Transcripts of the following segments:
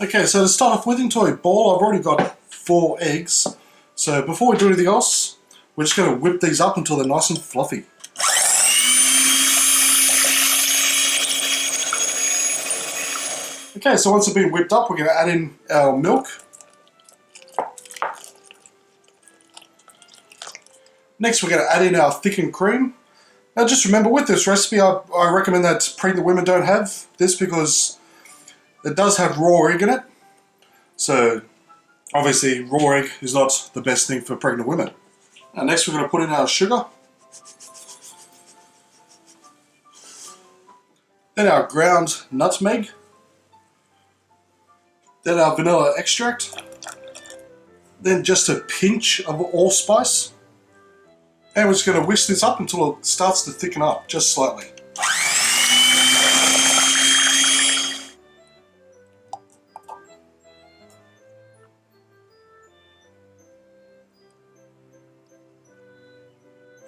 Okay, so to start off with, into a bowl, I've already got 4 eggs. So before we do anything else, we're just going to whip these up until they're nice and fluffy. Okay, so once they've been whipped up, we're going to add in our milk. Next, we're going to add in our thickened cream. Now just remember, with this recipe, I recommend that pregnant women don't have this because it does have raw egg in it. So obviously raw egg is not the best thing for pregnant women. Now next we're going to put in our sugar. Then our ground nutmeg. Then our vanilla extract. Then just a pinch of allspice. And we're just going to whisk this up until it starts to thicken up, just slightly.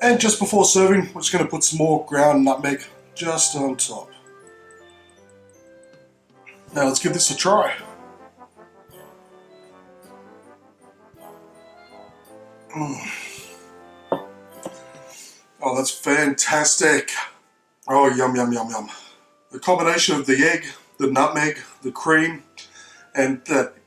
And just before serving, we're just going to put some more ground nutmeg just on top. Now let's give this a try. Oh, that's fantastic. Oh, yum, yum, yum, yum. The combination of the egg, the nutmeg, the cream, and that's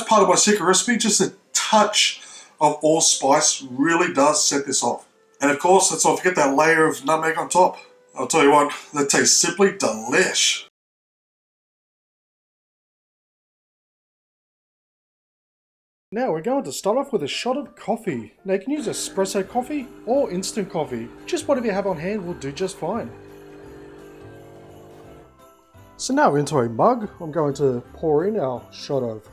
part of my secret recipe. Just a touch of allspice really does set this off. And of course, let's not forget that layer of nutmeg on top. I'll tell you what, that tastes simply delish. Now we're going to start off with a shot of coffee. Now you can use espresso coffee or instant coffee. Just whatever you have on hand will do just fine. So now into a mug, I'm going to pour in our shot of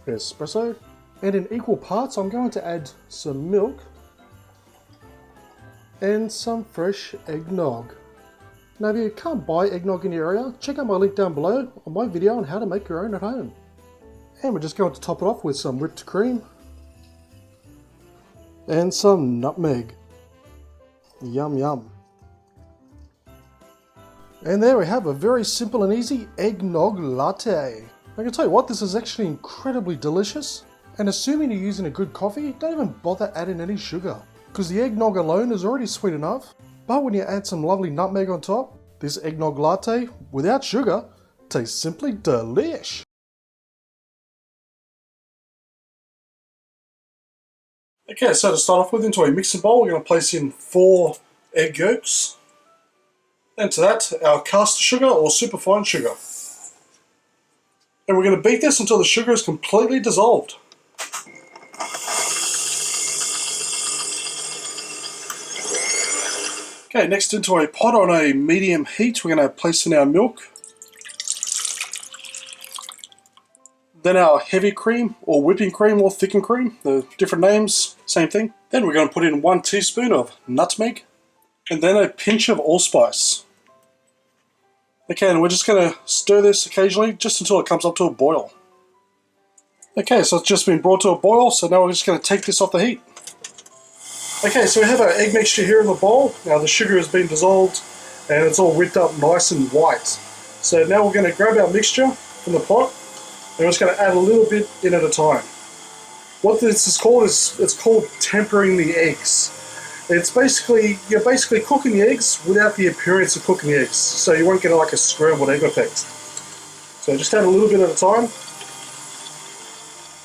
espresso. And in equal parts, I'm going to add some milk and some fresh eggnog. Now if you can't buy eggnog in your area, check out my link down below on my video on how to make your own at home. And we're just going to top it off with some whipped cream and some nutmeg. Yum yum. And there we have a very simple and easy eggnog latte. I can tell you what, this is actually incredibly delicious. And assuming you're using a good coffee, don't even bother adding any sugar, because the eggnog alone is already sweet enough. But when you add some lovely nutmeg on top, this eggnog latte without sugar tastes simply delish. Okay, so to start off with, into a mixing bowl, we're going to place in 4 egg yolks. And to that, our caster sugar or superfine sugar. And we're going to beat this until the sugar is completely dissolved. Okay, next into a pot on a medium heat, we're going to place in our milk. Then our heavy cream, or whipping cream, or thickened cream, the different names, same thing. Then we're going to put in 1 teaspoon of nutmeg, and then a pinch of allspice. Okay, and we're just going to stir this occasionally, just until it comes up to a boil. Okay, so it's just been brought to a boil, so now we're just going to take this off the heat. Okay, so we have our egg mixture here in the bowl. Now the sugar has been dissolved, and it's all whipped up nice and white. So now we're going to grab our mixture from the pot, and we're just going to add a little bit in at a time. What this is called it's called tempering the eggs. It's basically, you're basically cooking the eggs without the appearance of cooking the eggs, so you won't get like a scrambled egg effect. So just add a little bit at a time,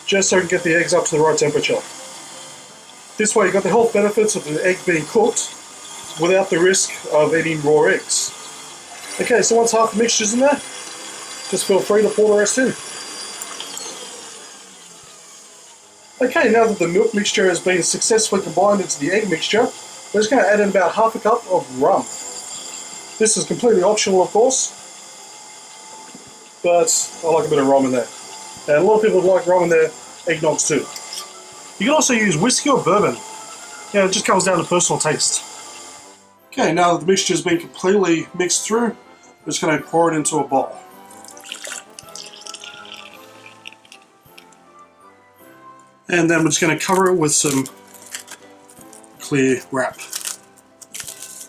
just so we can get the eggs up to the right temperature. This way you got the health benefits of the egg being cooked without the risk of eating raw eggs. Okay, so once half the mixture's in there, just feel free to pour the rest in. Okay, now that the milk mixture has been successfully combined into the egg mixture, we're just going to add in about half a cup of rum. This is completely optional, of course, but I like a bit of rum in there. And a lot of people like rum in their eggnogs too. You can also use whiskey or bourbon. Yeah, it just comes down to personal taste. Okay, now that the mixture has been completely mixed through, we're just going to pour it into a bowl. And then we're just going to cover it with some clear wrap.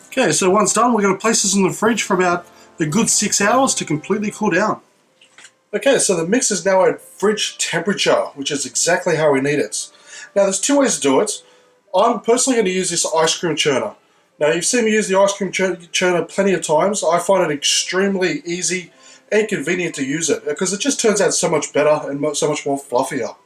Okay, so once done, we're going to place this in the fridge for about a good 6 hours to completely cool down. Okay, so the mix is now at fridge temperature, which is exactly how we need it. Now there's two ways to do it. I'm personally going to use this ice cream churner. Now you've seen me use the ice cream churner plenty of times. I find it extremely easy and convenient to use it because it just turns out so much better and so much more fluffier.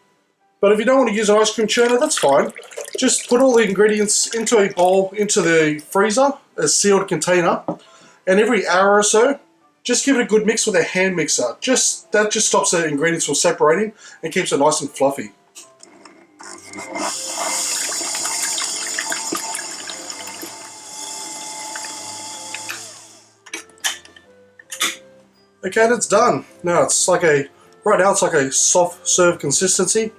But if you don't want to use an ice cream churner, that's fine. Just put all the ingredients into a bowl, into the freezer, a sealed container, and every hour or so, just give it a good mix with a hand mixer. That just stops the ingredients from separating and keeps it nice and fluffy. Okay, that's done. Now right now it's like a soft serve consistency.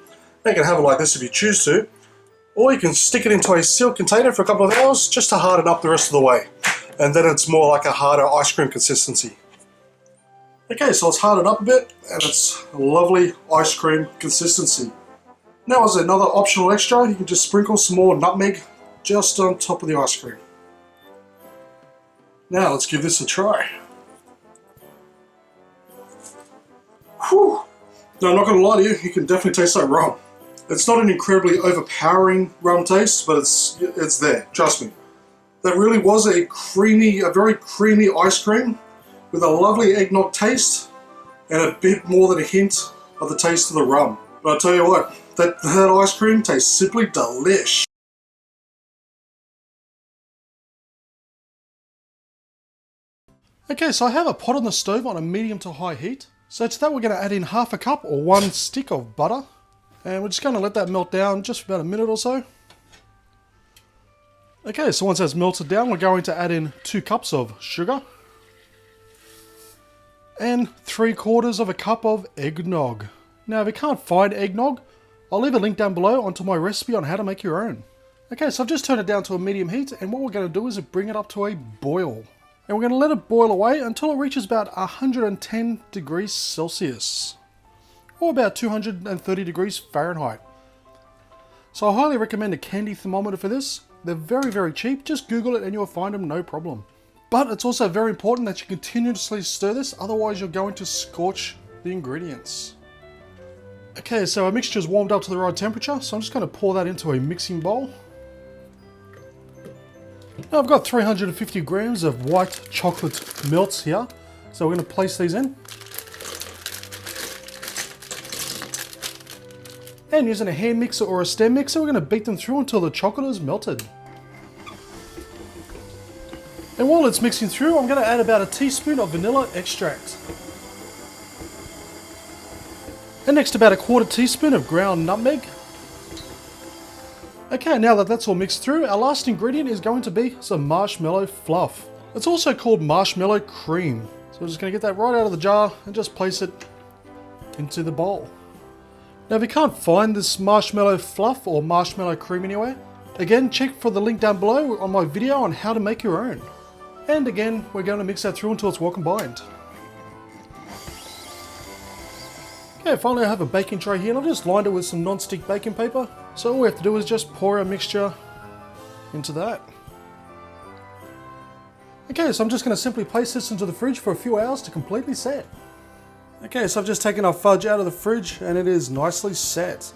You can have it like this if you choose to, or you can stick it into a sealed container for a couple of hours just to harden up the rest of the way. And then it's more like a harder ice cream consistency. Okay, so it's hardened up a bit and it's a lovely ice cream consistency. Now as another optional extra, you can just sprinkle some more nutmeg just on top of the ice cream. Now let's give this a try. Whew. Now I'm not going to lie to you, you can definitely taste that rum. It's not an incredibly overpowering rum taste, but it's there, trust me. That really was a very creamy ice cream with a lovely eggnog taste and a bit more than a hint of the taste of the rum. But I tell you what, that ice cream tastes simply delish. Okay, so I have a pot on the stove on a medium to high heat. So to that we're going to add in half a cup or 1 stick of butter. And we're just going to let that melt down just for about a minute or so. Okay, so once that's melted down, we're going to add in 2 cups of sugar. And 3/4 of a cup of eggnog. Now if you can't find eggnog, I'll leave a link down below onto my recipe on how to make your own. Okay, so I've just turned it down to a medium heat, and what we're going to do is bring it up to a boil. And we're going to let it boil away until it reaches about 110 degrees Celsius. Or about 230 degrees Fahrenheit. So I highly recommend a candy thermometer for this. They're very, very cheap. Just Google it and you'll find them, no problem. But it's also very important that you continuously stir this, otherwise you're going to scorch the ingredients. Okay, so our mixture is warmed up to the right temperature, so I'm just going to pour that into a mixing bowl. Now I've got 350 grams of white chocolate melts here, so we're going to place these in. And using a hand mixer or a stem mixer, we're going to beat them through until the chocolate is melted. And while it's mixing through, I'm going to add about a teaspoon of vanilla extract. And next about a 1/4 teaspoon of ground nutmeg. Okay, now that that's all mixed through, our last ingredient is going to be some marshmallow fluff. It's also called marshmallow cream. So we're just going to get that right out of the jar and just place it into the bowl. Now if you can't find this marshmallow fluff or marshmallow cream anywhere, again check for the link down below on my video on how to make your own. And again, we're going to mix that through until it's well combined. Okay, finally I have a baking tray here and I've just lined it with some non-stick baking paper. So all we have to do is just pour our mixture into that. Okay, so I'm just going to simply place this into the fridge for a few hours to completely set. Okay, so I've just taken our fudge out of the fridge and it is nicely set.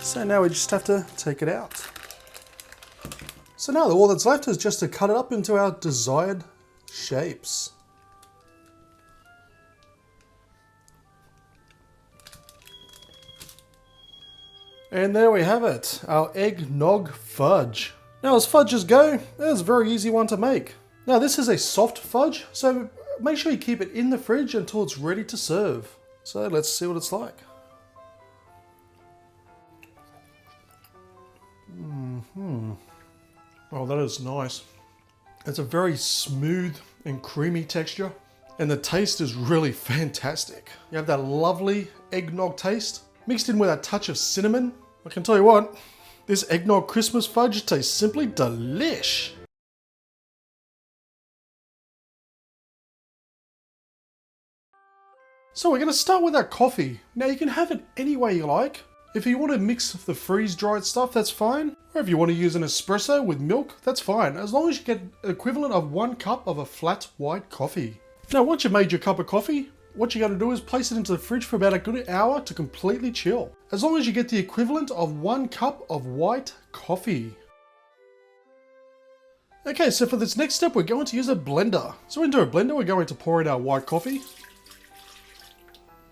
So now we just have to take it out. So now all that's left is just to cut it up into our desired shapes. And there we have it, our eggnog fudge. Now as fudges go, it's a very easy one to make. Now this is a soft fudge, so make sure you keep it in the fridge until it's ready to serve. So let's see what it's like. Oh, that is nice. It's a very smooth and creamy texture, and the taste is really fantastic. You have that lovely eggnog taste, mixed in with a touch of cinnamon. I can tell you what, this Eggnog Christmas fudge tastes simply delish. So we're going to start with our coffee. Now you can have it any way you like. If you want to mix the freeze-dried stuff, that's fine. Or if you want to use an espresso with milk, that's fine. As long as you get the equivalent of 1 cup of a flat white coffee. Now once you've made your cup of coffee, what you got to do is place it into the fridge for about a good hour to completely chill. As long as you get the equivalent of 1 cup of white coffee. Okay, so for this next step, we're going to use a blender. So into a blender, we're going to pour in our white coffee.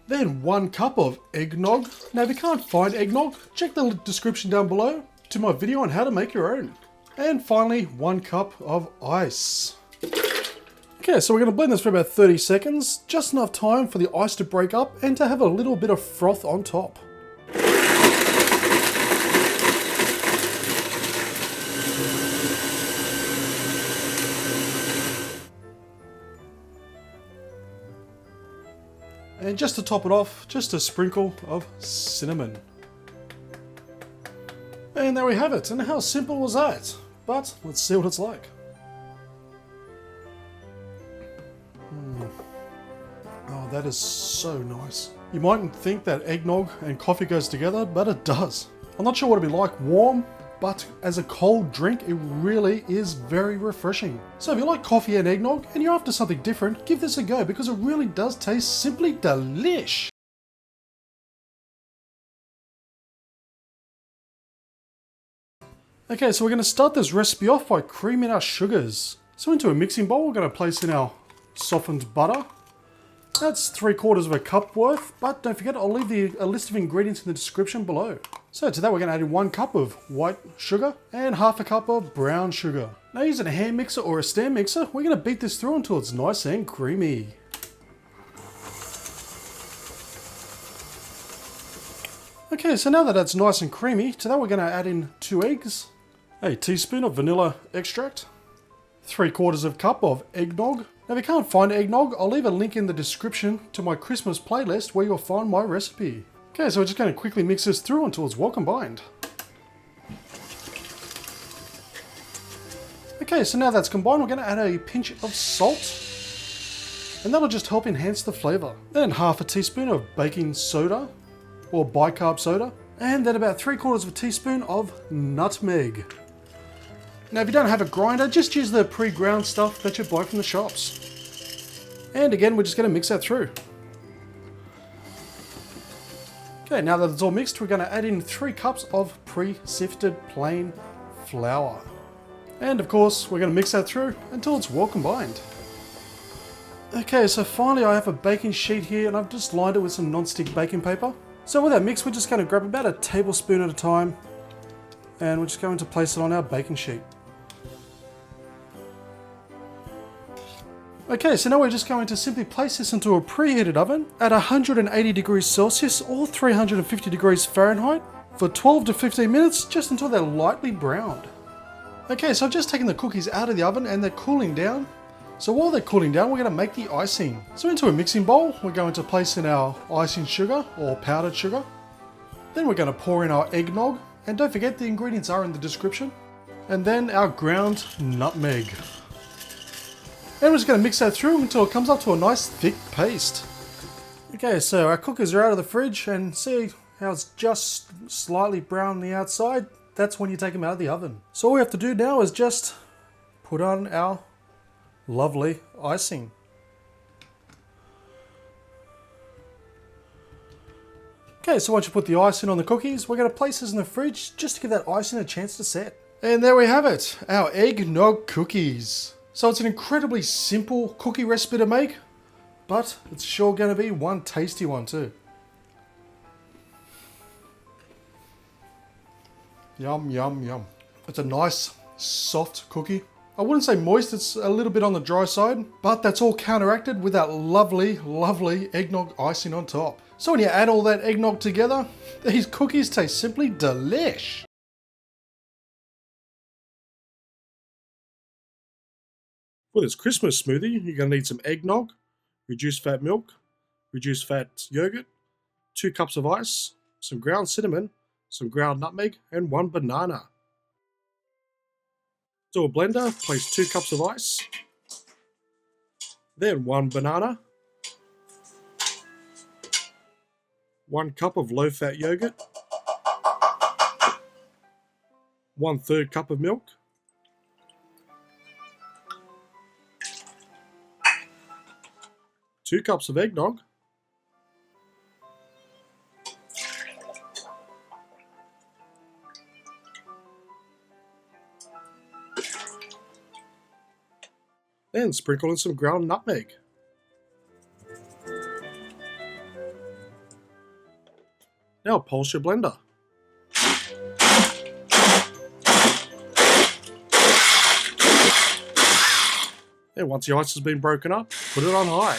Then 1 cup of eggnog. Now if you can't find eggnog, check the description down below to my video on how to make your own. And finally, 1 cup of ice. Okay, so we're going to blend this for about 30 seconds, just enough time for the ice to break up and to have a little bit of froth on top. And just to top it off, just a sprinkle of cinnamon. And there we have it, and how simple was that? But let's see what it's like. Oh, that is so nice. You mightn't think that eggnog and coffee goes together, but it does. I'm not sure what it'd be like warm, but as a cold drink, it really is very refreshing. So if you like coffee and eggnog, and you're after something different, give this a go because it really does taste simply delish. Okay, so we're going to start this recipe off by creaming our sugars. So into a mixing bowl, we're going to place in our softened butter. That's 3/4 of a cup worth, but don't forget, I'll leave a list of ingredients in the description below. So to that, we're going to add in 1 cup of white sugar and 1/2 cup of brown sugar. Now using a hand mixer or a stand mixer, we're going to beat this through until it's nice and creamy. Okay, so now that that's nice and creamy, to that we're going to add in 2 eggs, a teaspoon of vanilla extract, 3/4 cup of eggnog. Now if you can't find eggnog, I'll leave a link in the description to my Christmas playlist where you'll find my recipe. Okay, so we're just going to quickly mix this through until it's well combined. Okay, so now that's combined, we're going to add a pinch of salt. And that'll just help enhance the flavour. Then 1/2 teaspoon of baking soda, or bicarb soda. And then about 3/4 teaspoon of nutmeg. Now if you don't have a grinder, just use the pre-ground stuff that you buy from the shops. And again, we're just going to mix that through. Okay, now that it's all mixed, we're going to add in 3 cups of pre-sifted plain flour. And of course, we're going to mix that through until it's well combined. Okay, so finally I have a baking sheet here and I've just lined it with some non-stick baking paper. So with that mix, we're just going to grab about a tablespoon at a time and we're just going to place it on our baking sheet. Okay, so now we're just going to simply place this into a preheated oven at 180 degrees Celsius or 350 degrees Fahrenheit for 12 to 15 minutes, just until they're lightly browned. Okay, so I've just taken the cookies out of the oven and they're cooling down. So while they're cooling down, we're going to make the icing. So into a mixing bowl, we're going to place in our icing sugar or powdered sugar. Then we're going to pour in our eggnog, and don't forget the ingredients are in the description. And then our ground nutmeg. And we're just going to mix that through until it comes up to a nice thick paste. Okay, so our cookies are out of the fridge, and see how it's just slightly brown on the outside? That's when you take them out of the oven. So all we have to do now is just put on our lovely icing. Okay, so once you put the icing on the cookies, we're going to place this in the fridge just to give that icing a chance to set. And there we have it, our eggnog cookies. So it's an incredibly simple cookie recipe to make, but it's sure going to be one tasty one too. Yum, yum, yum. It's a nice, soft cookie. I wouldn't say moist, it's a little bit on the dry side, but that's all counteracted with that lovely, lovely eggnog icing on top. So when you add all that eggnog together, these cookies taste simply delish. For this Christmas smoothie, you're going to need some eggnog, reduced fat milk, reduced fat yogurt, 2 cups of ice, some ground cinnamon, some ground nutmeg, and 1 banana. To a blender, place 2 cups of ice, then 1 banana, 1 cup of low-fat yogurt, 1/3 cup of milk, 2 cups of eggnog, Then sprinkle in some ground nutmeg. Now pulse your blender. And once the ice has been broken up, put it on high.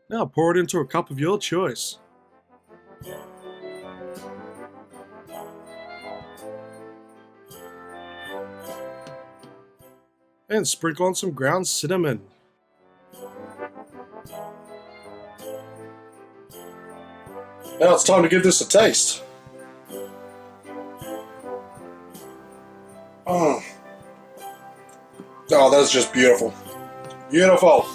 Now pour it into a cup of your choice. And sprinkle on some ground cinnamon. Now it's time to give this a taste. Oh, that's just beautiful. Beautiful.